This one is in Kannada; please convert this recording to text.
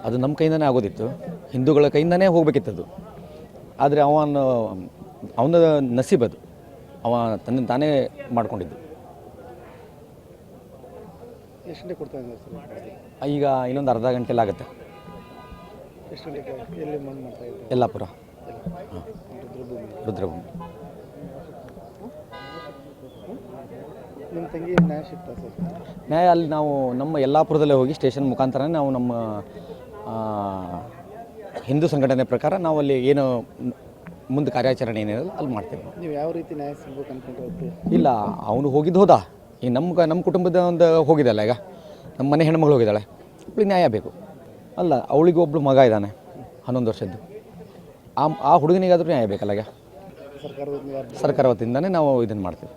ಅದು ನಮ್ಮ ಕೈಯಿಂದನೇ ಆಗೋದಿತ್ತು, ಹಿಂದೂಗಳ ಕೈಯಿಂದನೇ ಹೋಗಬೇಕಿತ್ತದು. ಆದರೆ ಅವನ ನಸೀಬದು, ಅವ ತಾನೇ ಮಾಡ್ಕೊಂಡಿದ್ದು. ಎಷ್ಟು ಗಂಟೆ ಕೊಡ್ತಾ ಇದ್ದಾರೆ ಸರ್? ಈಗ ಇನ್ನೊಂದು ಅರ್ಧ ಗಂಟೆಲಿ ಆಗುತ್ತೆ. ಎಷ್ಟು ಗಂಟೆಗೆ ಎಲ್ಲಿ ಮಣ್ಣು ಮಾಡ್ತಾ ಇದ್ದಾರೆ? ಯಲ್ಲಾಪುರ, ಹಾಂ, ರುದ್ರಭೂಮಿ. ನಿಮ್ಮ ತಂಗಿ ನ್ಯಾಯ ಸಿಗ್ತಾ ಸರ್? ನ್ಯಾಯ ಅಲ್ಲಿ ನಾವು ನಮ್ಮ ಯಲ್ಲಾಪುರದಲ್ಲೇ ಹೋಗಿ ಸ್ಟೇಷನ್ ಮುಖಾಂತರ ನಾವು ನಮ್ಮ ಹಿಂದೂ ಸಂಘಟನೆ ಪ್ರಕಾರ ನಾವು ಅಲ್ಲಿ ಏನು ಮುಂದೆ ಕಾರ್ಯಾಚರಣೆ ಏನಿರಲ್ಲ ಅಲ್ಲಿ ಮಾಡ್ತೇವೆ. ನೀವು ಯಾವ ರೀತಿ ನ್ಯಾಯ ಸಿಗ್ಬೇಕು ಅಂದ್ಕೊಂಡು? ಇಲ್ಲ, ಅವನು ಹೋದ ಈಗ ನಮ್ಮ ಕುಟುಂಬದ ಒಂದು ಹೋಗಿದ್ದಲ್ಲ, ಈಗ ನಮ್ಮ ಮನೆ ಹೆಣ್ಮಗಳು ಹೋಗಿದ್ದಾಳೆ, ಅವಳಿಗೆ ನ್ಯಾಯ ಬೇಕು ಅಲ್ಲ. ಅವಳಿಗೆ ಒಬ್ಬಳು ಮಗ ಇದ್ದಾನೆ 11 ವರ್ಷದ್ದು, ಆ ಹುಡುಗನಿಗಾದರೂ ನ್ಯಾಯ ಬೇಕಲ್ಲ. ಈಗ ಸರ್ಕಾರ ವತಿಯಿಂದನೇ ನಾವು ಇದನ್ನು ಮಾಡ್ತೀವಿ.